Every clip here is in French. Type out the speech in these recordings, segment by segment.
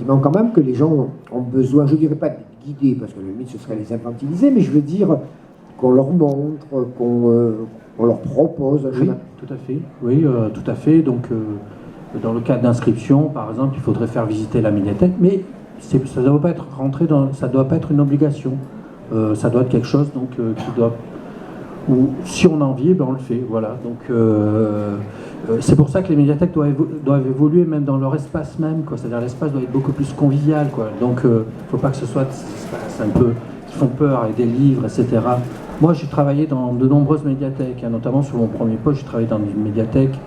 sentiment quand même que les gens ont besoin, je ne dirais pas de guider, parce que le limite ce serait les infantiliser, mais je veux dire qu'on leur montre, qu'on leur propose un Oui, chemin. tout à fait. Oui, tout à fait. Donc, dans le cadre d'inscription, par exemple, il faudrait faire visiter la médiathèque, mais ça ne doit pas être rentré dans, ça doit pas être une obligation. Ça doit être quelque chose donc qui doit, ou si on a envie, ben on le fait. Voilà. Donc, c'est pour ça que les médiathèques doivent évoluer même dans leur espace même, quoi. C'est-à-dire l'espace doit être beaucoup plus convivial, quoi. Donc, il ne faut pas que ce soit c'est un peu qui font peur avec des livres, etc. Moi, j'ai travaillé dans de nombreuses médiathèques, hein, notamment sur mon premier poste, j'ai travaillé dans une médiathèque,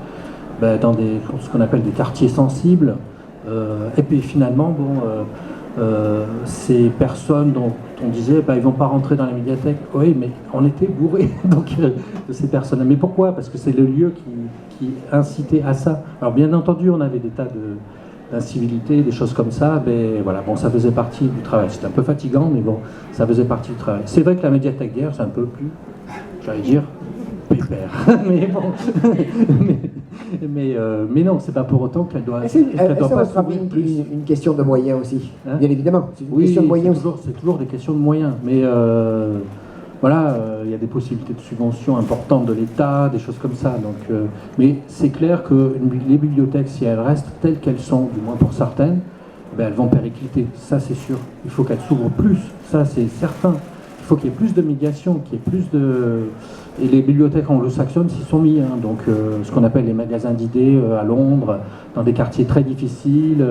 dans ce qu'on appelle des quartiers sensibles. Et puis finalement, ces personnes dont on disait, ils ne vont pas rentrer dans la médiathèque. Oui, mais on était bourrés donc, de ces personnes-là. Mais pourquoi? Parce que c'est le lieu qui incitait à ça. Alors bien entendu, on avait des tas d'incivilité, des choses comme ça, mais voilà, bon, ça faisait partie du travail. C'était un peu fatigant, mais bon, ça faisait partie du travail. C'est vrai que la médiathèque d'hier, c'est un peu plus, j'allais dire, pépère. Mais bon, mais non, c'est pas pour autant qu'elle doit, pas s'ouvrir plus. Une question de moyens aussi, hein, bien évidemment. C'est une oui, question de moyens aussi. C'est toujours des questions de moyens, mais voilà, il y a des possibilités de subventions importantes de l'État, des choses comme ça. Donc, mais c'est clair que les bibliothèques, si elles restent telles qu'elles sont, du moins pour certaines, elles vont péricliter. Ça, c'est sûr. Il faut qu'elles s'ouvrent plus. Ça, c'est certain. Il faut qu'il y ait plus de médiation, qu'il y ait plus de... Et les bibliothèques anglo-saxonnes s'y sont mis. Hein. Donc, ce qu'on appelle les magasins d'idées à Londres, dans des quartiers très difficiles,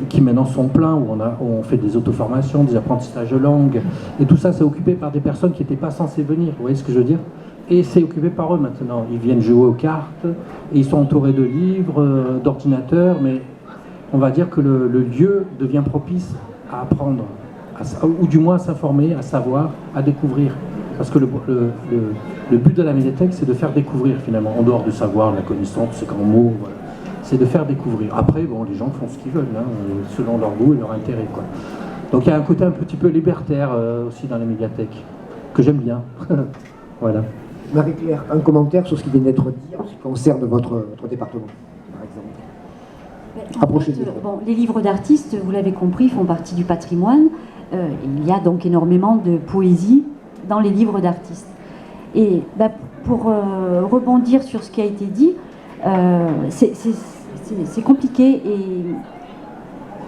qui maintenant sont pleins, où on fait des auto-formations, des apprentissages de langue. Et tout ça, c'est occupé par des personnes qui n'étaient pas censées venir. Vous voyez ce que je veux dire? Et c'est occupé par eux maintenant. Ils viennent jouer aux cartes, et ils sont entourés de livres, d'ordinateurs, mais on va dire que le lieu devient propice à apprendre, ou du moins à s'informer, à savoir, à découvrir. Parce que le but de la médiathèque, c'est de faire découvrir finalement, en dehors du savoir, de la connaissance, ces grands mots, voilà. C'est de faire découvrir. Après, bon, les gens font ce qu'ils veulent, hein, selon leur goût et leur intérêt, quoi. Donc il y a un côté un petit peu libertaire aussi dans les médiathèques, que j'aime bien. Voilà. Marie-Claire, un commentaire sur ce qui vient d'être dit en ce qui concerne votre département, par exemple. Approchez-vous. Les livres d'artistes, vous l'avez compris, font partie du patrimoine. Il y a donc énormément de poésie dans les livres d'artistes. Et pour rebondir sur ce qui a été dit, c'est compliqué. Et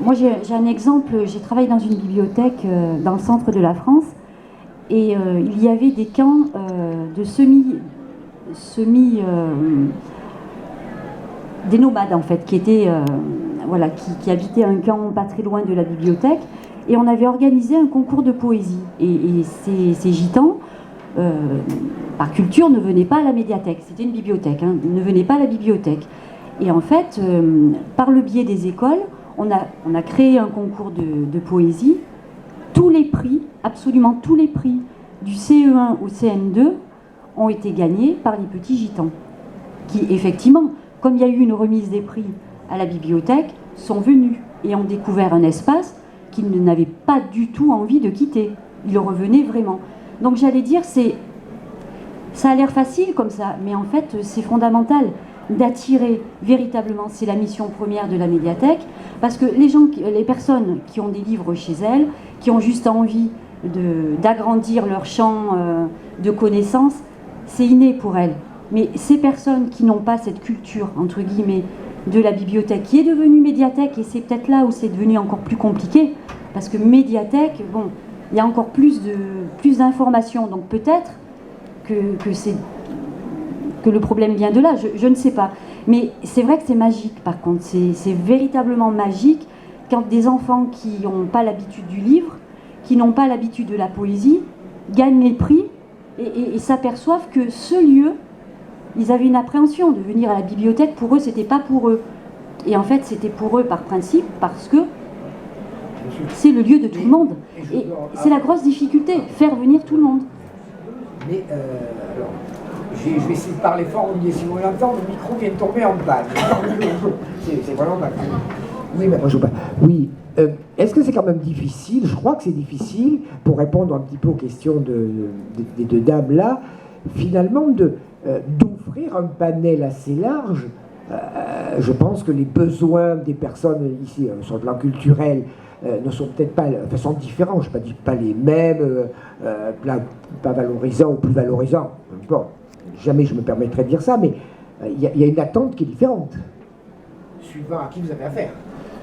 moi, j'ai un exemple. J'ai travaillé dans une bibliothèque dans le centre de la France, et il y avait des camps de des nomades en fait, qui étaient qui habitaient un camp pas très loin de la bibliothèque. Et on avait organisé un concours de poésie. Et ces gitans, par culture, ne venaient pas à la médiathèque. C'était une bibliothèque, hein, ne venaient pas à la bibliothèque. Et en fait, par le biais des écoles, on a créé un concours de poésie. Tous les prix, absolument tous les prix, du CE1 au CM2, ont été gagnés par les petits gitans. Qui, effectivement, comme il y a eu une remise des prix à la bibliothèque, sont venus et ont découvert un espace qu'ils n'avaient pas du tout envie de quitter. Ils revenaient vraiment. Donc j'allais dire, ça a l'air facile comme ça, mais en fait c'est fondamental d'attirer véritablement, c'est la mission première de la médiathèque, parce que les personnes qui ont des livres chez elles, qui ont juste envie d'agrandir leur champ de connaissances, c'est inné pour elles. Mais ces personnes qui n'ont pas cette culture, entre guillemets, de la bibliothèque, qui est devenue médiathèque, et c'est peut-être là où c'est devenu encore plus compliqué, parce que médiathèque, bon, il y a encore plus d'informations, donc peut-être que le problème vient de là, je ne sais pas. Mais c'est vrai que c'est magique, par contre, c'est véritablement magique quand des enfants qui n'ont pas l'habitude du livre, qui n'ont pas l'habitude de la poésie, gagnent les prix et s'aperçoivent que ce lieu, ils avaient une appréhension de venir à la bibliothèque. Pour eux, c'était pas pour eux. Et en fait, c'était pour eux par principe, parce que c'est le lieu de tout le monde. Et c'est la grosse difficulté, faire venir tout le monde. Mais alors, je vais essayer de parler fort, Olivier, si vous l'entendez, le micro vient de tomber en panne. C'est vraiment pas cool. Oui, mais moi je veux pas. Oui. Est-ce que c'est quand même difficile? Je crois que c'est difficile, pour répondre un petit peu aux questions des deux dames là, finalement d'offrir un panel assez large je pense que les besoins des personnes ici, sur le plan culturel, ne sont peut-être pas, enfin, sont différents, je ne dis pas les mêmes, pas valorisants ou plus valorisants. Bon, jamais je me permettrais de dire ça, mais il y a une attente qui est différente, suivant à qui vous avez affaire.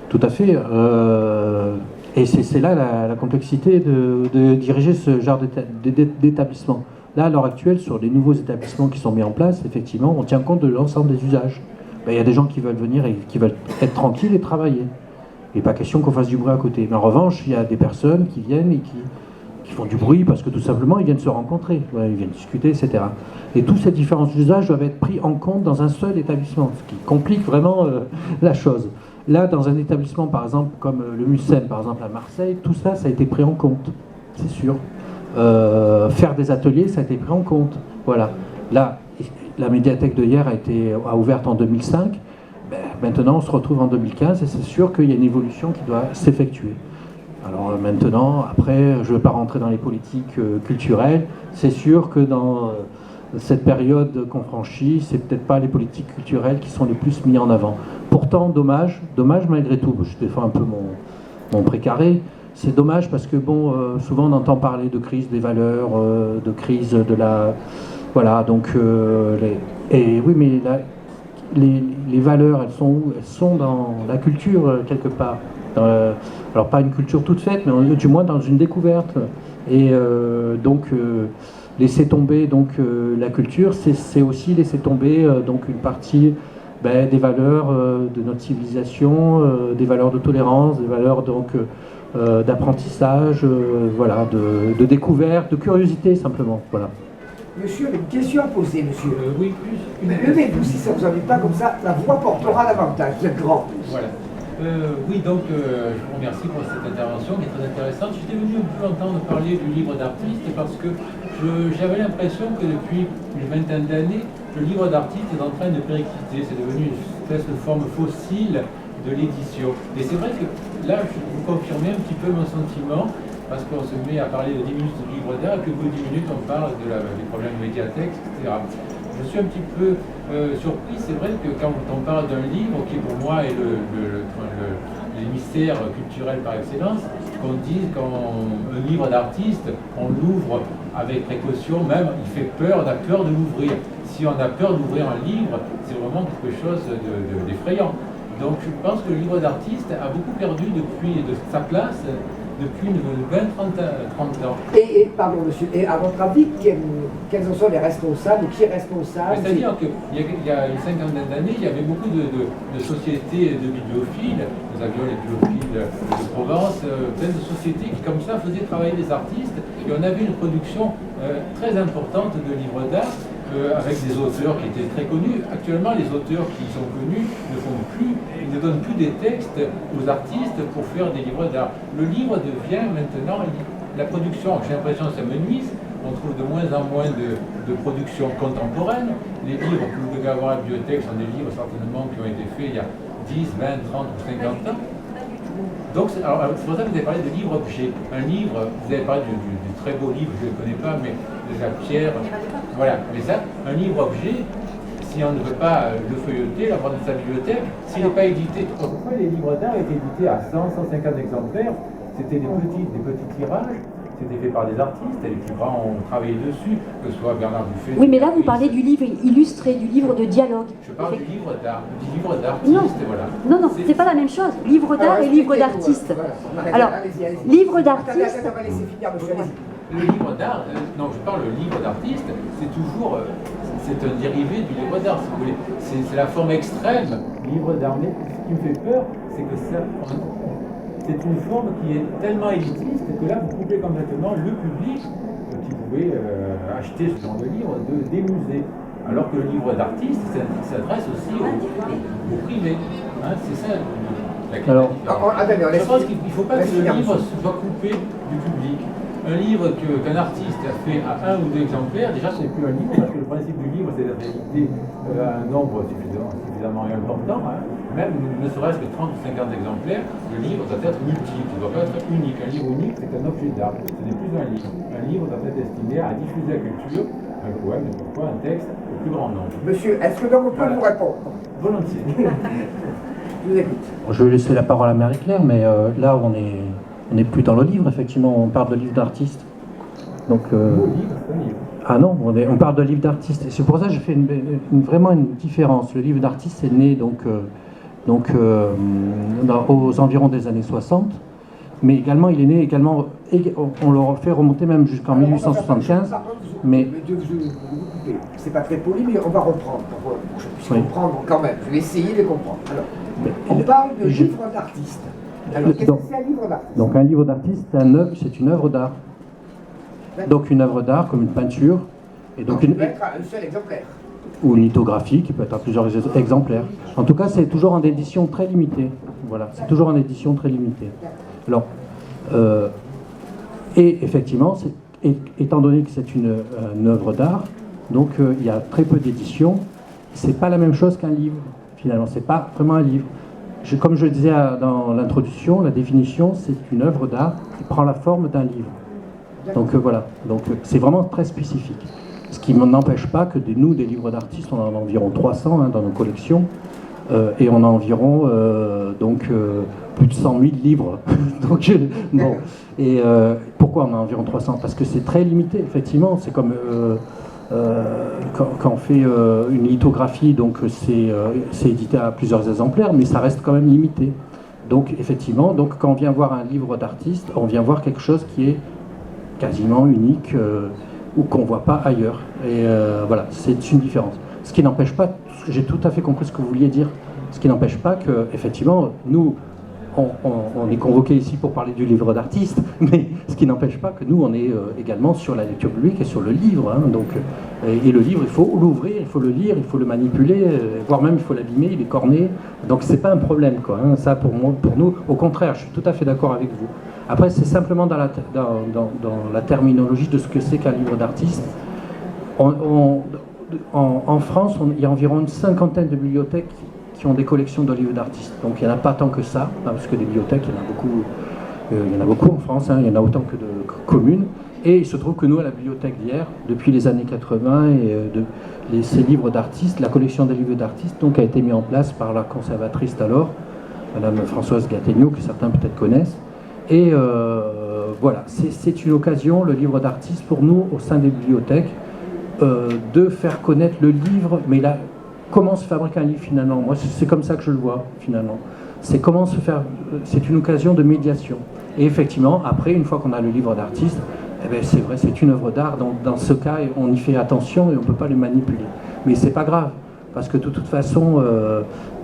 Tout à fait. Et c'est là la complexité de diriger ce genre d'établissement. Là, à l'heure actuelle, sur les nouveaux établissements qui sont mis en place, effectivement, on tient compte de l'ensemble des usages. Il y a des gens qui veulent venir et qui veulent être tranquilles et travailler. Il n'est pas question qu'on fasse du bruit à côté. Mais en revanche, il y a des personnes qui viennent et qui font du bruit parce que tout simplement, ils viennent se rencontrer, ils viennent discuter, etc. Et tous ces différents usages doivent être pris en compte dans un seul établissement, ce qui complique vraiment la chose. Là, dans un établissement, par exemple, comme le MUSEM, par exemple, à Marseille, tout ça, ça a été pris en compte, c'est sûr. Faire des ateliers, ça a été pris en compte. Voilà. Là, la médiathèque de hier a ouvert en 2005. Maintenant, on se retrouve en 2015 et c'est sûr qu'il y a une évolution qui doit s'effectuer. Alors maintenant, après, je ne veux pas rentrer dans les politiques culturelles. C'est sûr que dans cette période qu'on franchit, c'est peut-être pas les politiques culturelles qui sont les plus mises en avant. Pourtant, dommage malgré tout. Je défends un peu mon précaré. C'est dommage parce que souvent on entend parler de crise des valeurs, de crise de la, voilà. Donc oui, mais les valeurs, elles sont où? Elles sont dans la culture quelque part. Alors pas une culture toute faite, mais du moins dans une découverte. Et laisser tomber la culture, c'est aussi laisser tomber une partie des valeurs de notre civilisation, des valeurs de tolérance, des valeurs d'apprentissage, voilà, de découverte, de curiosité simplement. Voilà. Monsieur avait une question à poser, monsieur. Oui, plus. Levez-vous si ça ne vous ennuie pas, comme ça la voix portera davantage. Vous êtes grand. Voilà. Oui, donc je vous remercie pour cette intervention qui est très intéressante. J'étais venu un peu entendre parler du livre d'artiste parce que j'avais l'impression que depuis une vingtaine d'années, le livre d'artiste est en train de péricliter. C'est devenu une espèce de forme fossile de l'édition. Et c'est vrai que là, je vous confirmez un petit peu mon sentiment, parce qu'on se met à parler de 10 minutes de livre d'art et que au bout de 10 minutes, on parle des problèmes médiathèques, etc. Je suis un petit peu surpris. C'est vrai que quand on parle d'un livre, qui pour moi est l'émissaire culturel par excellence, qu'on dise qu'un livre d'artiste, on l'ouvre avec précaution, même il fait peur, on a peur de l'ouvrir. Si on a peur d'ouvrir un livre, c'est vraiment quelque chose d'effrayant. Donc je pense que le livre d'artiste a beaucoup perdu depuis de sa place depuis une 20-30 ans. Et pardon monsieur, et à votre avis, quels en sont les responsables, qui est responsable? C'est-à-dire qu'il y a une cinquantaine d'années, il y avait beaucoup de sociétés de bibliophiles. Nous avions les bibliophiles de Provence, plein de sociétés qui comme ça faisaient travailler des artistes, et on avait une production très importante de livres d'art, avec des auteurs qui étaient très connus. Actuellement, les auteurs qui sont connus ne donnent plus des textes aux artistes pour faire des livres d'art. Le livre devient maintenant, la production, j'ai l'impression que ça me nuise, on trouve de moins en moins de production contemporaine. Les livres que vous devez avoir à la bibliothèque sont des livres certainement qui ont été faits il y a 10, 20, 30 ou 50 ans. Donc, c'est pour ça que vous avez parlé de livre-objet. Un livre, vous avez parlé du très beau livre, je ne le connais pas, mais de la pierre. Voilà, mais ça, un livre-objet, si on ne veut pas le feuilleter, l'avoir dans sa bibliothèque, s'il n'est pas édité. Pourquoi les livres d'art étaient édités à 100, 150 exemplaires? C'était des petits tirages. C'était fait par des artistes, et les plus grands ont travaillé dessus, que ce soit Bernard Buffet. Oui, mais là, vous parlez du livre illustré, du livre de dialogue. Je parle du livre d'art, du livre d'artiste, voilà. Non, c'est pas la même chose. Livre d'art et livre d'artiste. Alors, livre d'artiste. On va laisser finir, monsieur. Le livre d'art, non, je parle le livre d'artiste, c'est toujours, c'est un dérivé du livre d'art, si vous voulez. C'est la forme extrême du livre d'art. Mais ce qui me fait peur, c'est que c'est une forme qui est tellement élitiste que là, vous coupez complètement le public qui pouvait acheter ce genre de livre des musées. Alors que le livre d'artiste s'adresse aussi au privé. Hein, c'est ça je pense qu'il ne faut pas que le livre soit coupé du public. Un livre qu'un artiste a fait à 1 ou 2 exemplaires, déjà ce n'est plus un livre, parce que le principe du livre c'est d'être édité à un nombre suffisamment important, hein. Même ne serait-ce que 30 ou 50 exemplaires, le livre doit être multiple, il ne doit pas être unique. Un livre unique c'est un objet d'art, ce n'est plus un livre. Un livre doit être destiné à diffuser la culture, Un poème et pourquoi un texte au plus grand nombre? Monsieur, est-ce que donc on peut vous répondre? Volontiers. Je vous écoute. Je vais laisser la parole à Marie-Claire, mais là, on n'est plus dans le livre, effectivement, on parle de livre d'artiste. Donc, ah non, on parle de livre d'artiste. Et c'est pour ça que j'ai fait vraiment une différence. Le livre d'artiste est né aux environs des années 60, mais également, il est né également, on le fait remonter même jusqu'en 1875. Mais c'est pas très poli, mais on va reprendre pour que je puisse comprendre quand même. Je vais essayer de comprendre. Alors, on parle de livre d'artiste. Alors, qu'est-ce que c'est un livre d'artiste? Donc, un livre d'artiste, c'est une œuvre d'art. Donc, une œuvre d'art comme une peinture. Et donc, peut être un seul exemplaire. Ou une lithographie qui peut être à plusieurs exemplaires. En tout cas, c'est toujours en édition très limitée. Voilà, c'est toujours en édition très limitée. Alors, et effectivement, étant donné que c'est une œuvre d'art, donc il y a très peu d'éditions. C'est pas la même chose qu'un livre, finalement. C'est pas vraiment un livre. Comme je le disais dans l'introduction, la définition, c'est une œuvre d'art qui prend la forme d'un livre. Donc voilà. Donc c'est vraiment très spécifique. Ce qui n'empêche pas que nous, des livres d'artistes, on en a environ 300 dans nos collections, et on a environ plus de 100 000 livres. Donc, bon. Et pourquoi on a environ 300? Parce que c'est très limité, effectivement. C'est comme quand on fait une lithographie, donc c'est édité à plusieurs exemplaires, mais ça reste quand même limité. Donc effectivement, quand on vient voir un livre d'artiste, on vient voir quelque chose qui est quasiment unique, ou qu'on ne voit pas ailleurs. Et voilà, c'est une différence. Ce qui n'empêche pas, j'ai tout à fait compris ce que vous vouliez dire, ce qui n'empêche pas que, effectivement, nous, on est convoqués ici pour parler du livre d'artiste, mais ce qui n'empêche pas que nous, on est également sur la lecture publique et sur le livre. Et le livre, il faut l'ouvrir, il faut le lire, il faut le manipuler, voire même il faut l'abîmer, il est corné. Donc c'est pas un problème, quoi. Ça, pour nous, au contraire, je suis tout à fait d'accord avec vous. Après, c'est simplement dans la terminologie de ce que c'est qu'un livre d'artiste. En France, il y a environ une cinquantaine de bibliothèques qui ont des collections de livres d'artistes. Donc il n'y en a pas tant que ça, parce que des bibliothèques, il y en a beaucoup en France, il y en a autant que de communes. Et il se trouve que nous, à la bibliothèque d'hier, depuis les années 80, ces livres d'artistes, la collection des livres d'artistes a été mise en place par la conservatrice d'alors, Madame Françoise Gattegno, que certains peut-être connaissent. Et voilà, c'est une occasion, le livre d'artiste, pour nous, au sein des bibliothèques, de faire connaître le livre, mais là, comment se fabrique un livre finalement? Moi, c'est comme ça que je le vois finalement. C'est une occasion de médiation. Et effectivement, après, une fois qu'on a le livre d'artiste, c'est vrai, c'est une œuvre d'art. Dans ce cas, on y fait attention et on ne peut pas le manipuler. Mais c'est pas grave, parce que de toute façon,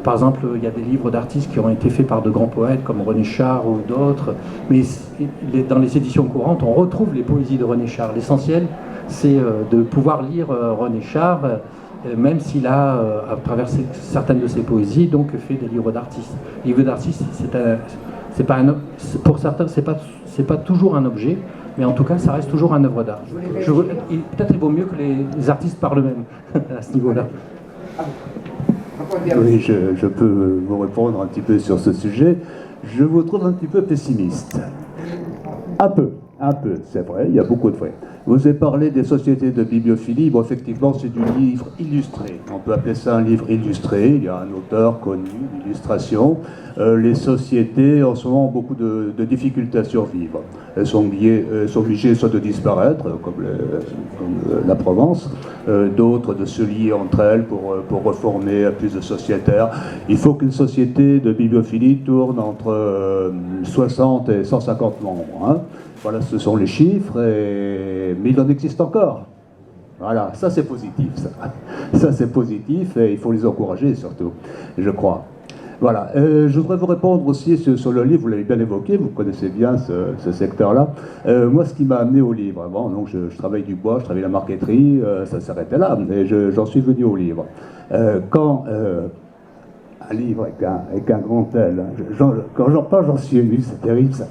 par exemple, il y a des livres d'artistes qui ont été faits par de grands poètes comme René Char ou d'autres. Mais dans les éditions courantes, on retrouve les poésies de René Char. L'essentiel, c'est de pouvoir lire René Char, même s'il a, à travers certaines de ses poésies, fait des livres d'artistes. Livre d'artiste, pour certains, c'est pas toujours un objet, mais en tout cas, ça reste toujours une œuvre d'art. Peut-être il vaut mieux que les artistes parlent eux-mêmes à ce niveau-là. Oui, je peux vous répondre un petit peu sur ce sujet. Je vous trouve un petit peu pessimiste. Un peu, c'est vrai, il y a beaucoup de vrai. Vous avez parlé des sociétés de bibliophilie. Bon, effectivement, c'est du livre illustré. On peut appeler ça un livre illustré. Il y a un auteur connu d'illustration. Les sociétés, en ce moment, ont beaucoup de difficultés à survivre. Elles sont obligées soit de disparaître, comme la Provence, d'autres de se lier entre elles pour reformer à plus de sociétaires. Il faut qu'une société de bibliophilie tourne entre 60 et 150 membres. Voilà, ce sont les chiffres, mais il en existe encore. Voilà, ça c'est positif, ça. Ça c'est positif et il faut les encourager surtout, je crois. Voilà, je voudrais vous répondre aussi sur le livre, vous l'avez bien évoqué, vous connaissez bien ce secteur-là. Moi, ce qui m'a amené au livre, avant, donc je travaille du bois, je travaille la marqueterie, ça s'arrêtait là, et j'en suis venu au livre. Quand un livre avec un grand L, quand j'en parle, j'en suis ému, c'est terrible ça.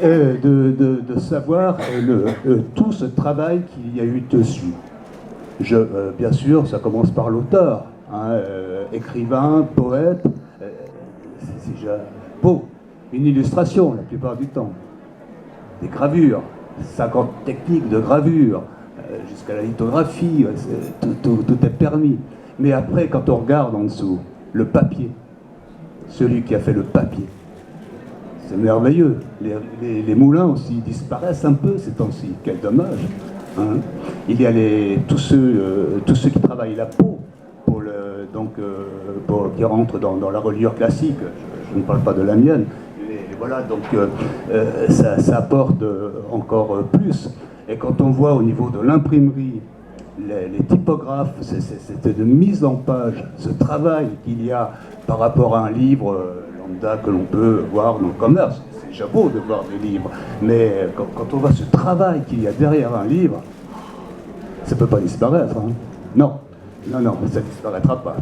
De savoir tout ce travail qu'il y a eu dessus. Bien sûr, ça commence par l'auteur, écrivain, poète, c'est déjà beau. Une illustration, la plupart du temps. Des gravures, 50 techniques de gravure, jusqu'à la lithographie, tout est permis. Mais après, quand on regarde en dessous, le papier, celui qui a fait le papier, c'est merveilleux. Les moulins aussi disparaissent un peu ces temps-ci, quel dommage. Hein. Il y a tous ceux qui travaillent la peau, qui rentrent dans la reliure classique. Je ne parle pas de la mienne. Et voilà, donc ça apporte encore plus. Et quand on voit au niveau de l'imprimerie, les typographes, cette mise en page, ce travail qu'il y a par rapport à un livre lambda que l'on peut voir dans le commerce, c'est déjà beau de voir des livres, mais quand on voit ce travail qu'il y a derrière un livre, ça ne peut pas disparaître. Hein. Non, ça ne disparaîtra pas.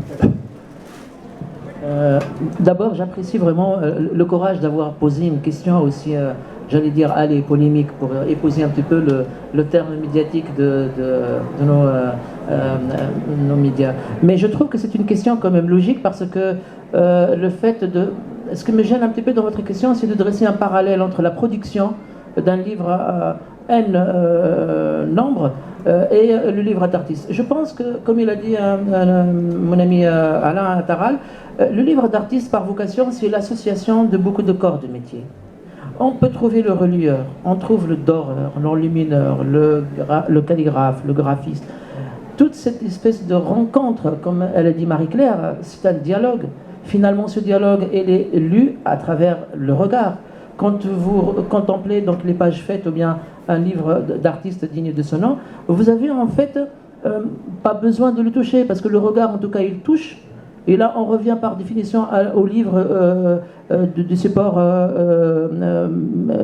D'abord, j'apprécie vraiment le courage d'avoir posé une question aussi, j'allais dire, allez, polémique, pour épouser un petit peu le terme médiatique de nos médias. Mais je trouve que c'est une question quand même logique parce que le fait de... Ce qui me gêne un petit peu dans votre question, c'est de dresser un parallèle entre la production d'un livre à N nombre et le livre d'artiste. Je pense que, comme il a dit mon ami Alain Taral, le livre d'artiste par vocation, c'est l'association de beaucoup de corps de métier. On peut trouver le relieur, on trouve le doreur, l'enlumineur, le calligraphe, le graphiste. Toute cette espèce de rencontre, comme elle a dit Marie-Claire, c'est un dialogue. Finalement, ce dialogue, il est lu à travers le regard. Quand vous contemplez donc les pages faites ou bien un livre d'artiste digne de ce nom, vous avez en fait pas besoin de le toucher parce que le regard, en tout cas, il touche. Et là, on revient par définition au livre du support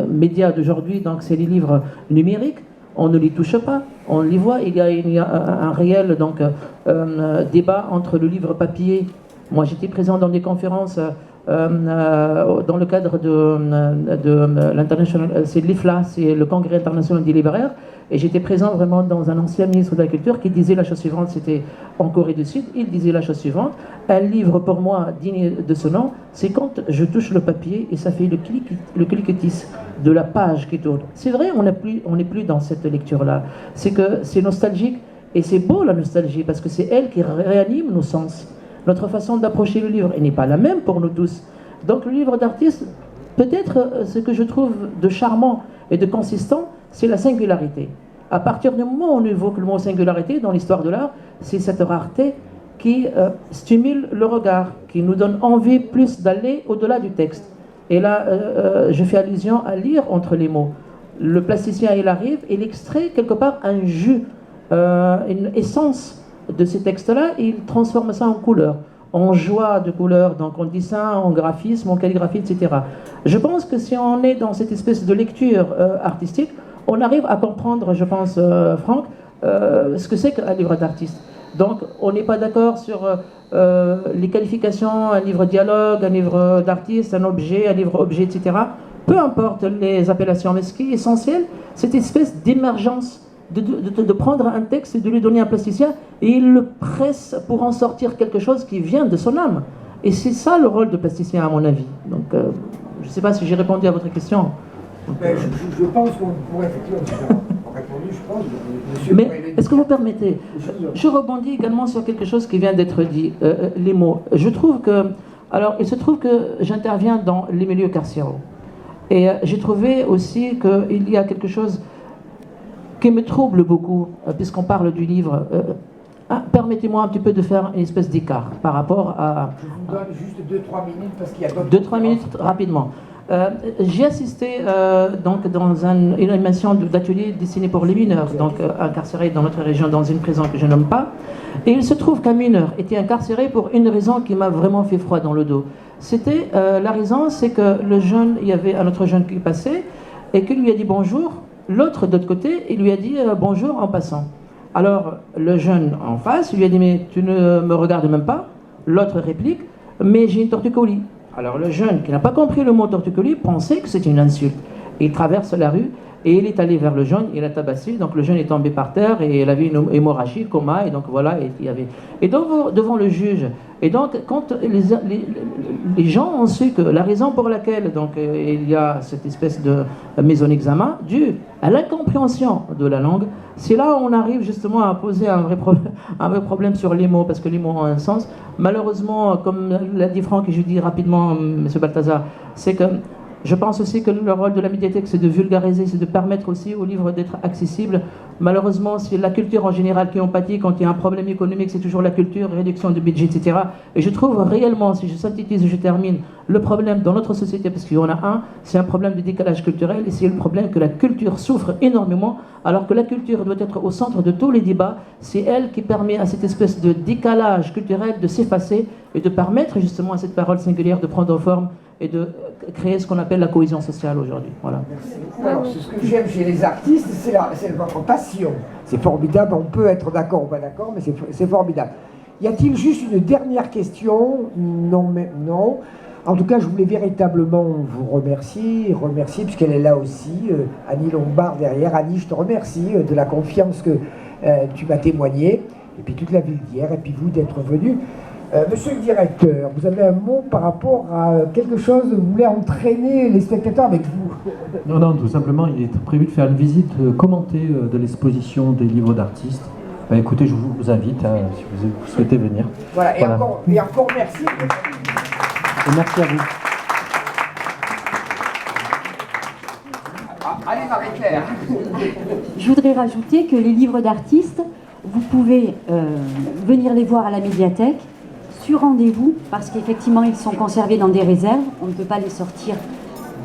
média d'aujourd'hui, donc c'est les livres numériques. On ne les touche pas, on les voit. Il y a un réel donc, débat entre le livre papier. Moi, j'étais présent dans des conférences dans le cadre de l'international, c'est l'IFLA, c'est le Congrès international des libraires, et j'étais présent vraiment dans un ancien ministre de la Culture qui disait la chose suivante, c'était en Corée du Sud, il disait la chose suivante: un livre pour moi digne de ce nom, c'est quand je touche le papier et ça fait le cliquetis de la page qui tourne. C'est vrai, on n'est plus dans cette lecture-là. C'est que c'est nostalgique, et c'est beau la nostalgie, parce que c'est elle qui réanime nos sens. Notre façon d'approcher le livre n'est pas la même pour nous tous. Donc le livre d'artiste, peut-être ce que je trouve de charmant et de consistant, c'est la singularité. À partir du moment où on évoque le mot singularité dans l'histoire de l'art, c'est cette rareté qui stimule le regard, qui nous donne envie plus d'aller au-delà du texte. Et là, je fais allusion à lire entre les mots. Le plasticien, il arrive, il extrait quelque part un jus, une essence de ces textes-là, et il transforme ça en couleur, en joie de couleur, donc en dessin, en graphisme, en calligraphie, etc. Je pense que si on est dans cette espèce de lecture artistique, on arrive à comprendre, je pense, Franck, ce que c'est qu'un livre d'artiste. Donc, on n'est pas d'accord sur les qualifications, un livre dialogue, un livre d'artiste, un livre objet, etc. Peu importe les appellations, mais ce qui est essentiel, cette espèce d'émergence, de prendre un texte et de lui donner un plasticien, et il le presse pour en sortir quelque chose qui vient de son âme. Et c'est ça le rôle de plasticien, à mon avis. Donc, je ne sais pas si j'ai répondu à votre question. Donc, je pense qu'on pourrait effectivement répondre, je pense. Monsieur mais est-ce que vous permettez, je rebondis également sur quelque chose qui vient d'être dit, les mots. Je trouve que, alors, il se trouve que j'interviens dans les milieux carcéraux. Et j'ai trouvé aussi qu'il y a quelque chose qui me trouble beaucoup, puisqu'on parle du livre. Permettez-moi un petit peu de faire une espèce d'écart par rapport à... Je vous donne juste 2-3 minutes parce qu'il y a d'autres... 2-3 minutes rapidement. J'ai assisté donc dans une animation d'atelier destiné pour les mineurs, donc incarcérés dans notre région dans une prison que je nomme pas. Et il se trouve qu'un mineur était incarcéré pour une raison qui m'a vraiment fait froid dans le dos. C'était la raison, c'est que le jeune, il y avait un autre jeune qui passait et qui lui a dit bonjour. L'autre, de l'autre côté, il lui a dit bonjour en passant. Alors, le jeune en face lui a dit mais tu ne me regardes même pas. L'autre réplique mais j'ai une torticolis. Alors, le jeune qui n'a pas compris le mot torticolis pensait que c'était une insulte. Il traverse la rue Et il est allé vers le jeune, il l'a tabassé, donc le jeune est tombé par terre et il avait une hémorragie, coma, et donc voilà, et donc devant le juge. Et donc quand les gens ont su que la raison pour laquelle donc, il y a cette espèce de mise en examen, due à l'incompréhension de la langue, c'est là où on arrive justement à poser un vrai problème sur les mots, parce que les mots ont un sens. Malheureusement, comme l'a dit Franck, et je dis rapidement, M. Balthazar, c'est que je pense aussi que le rôle de la médiathèque, c'est de vulgariser, c'est de permettre aussi aux livres d'être accessibles. Malheureusement, c'est la culture en général qui en pâtit. Quand il y a un problème économique, c'est toujours la culture, réduction de budget, etc. Et je trouve réellement, si je synthétise et je termine, le problème dans notre société, parce qu'il y en a un, c'est un problème de décalage culturel, et c'est le problème que la culture souffre énormément, alors que la culture doit être au centre de tous les débats. C'est elle qui permet à cette espèce de décalage culturel de s'effacer et de permettre justement à cette parole singulière de prendre forme et de créer ce qu'on appelle la cohésion sociale aujourd'hui. Voilà. Merci. Alors, ce que j'aime chez les artistes, c'est votre passion. C'est formidable, on peut être d'accord ou pas d'accord, mais c'est formidable. Y a-t-il juste une dernière question? Non, mais non. En tout cas, je voulais véritablement vous remercier, puisqu'elle est là aussi, Annie Lombard derrière. Annie, je te remercie de la confiance que tu m'as témoignée, et puis toute la ville d'hier, et puis vous d'être venu. Monsieur le directeur, vous avez un mot par rapport à quelque chose, vous voulez entraîner les spectateurs avec vous? Non, non, tout simplement, il est prévu de faire une visite commentée de l'exposition des livres d'artistes. Bah, écoutez, je vous invite, si vous souhaitez venir. Voilà, et encore merci. Et merci à vous. Allez, Marie-Claire. Je voudrais rajouter que les livres d'artistes, vous pouvez venir les voir à la médiathèque, sur rendez-vous, parce qu'effectivement ils sont conservés dans des réserves, on ne peut pas les sortir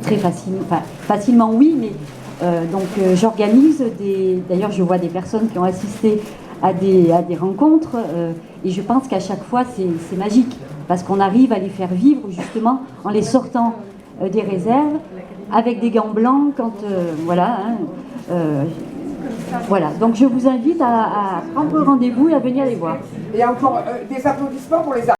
très facilement, enfin facilement oui, mais donc j'organise d'ailleurs je vois des personnes qui ont assisté à des rencontres, et je pense qu'à chaque fois c'est magique, parce qu'on arrive à les faire vivre justement en les sortant des réserves, avec des gants blancs, quand voilà, hein, voilà, donc je vous invite à prendre rendez-vous et à venir les voir. Et encore des applaudissements pour les artistes.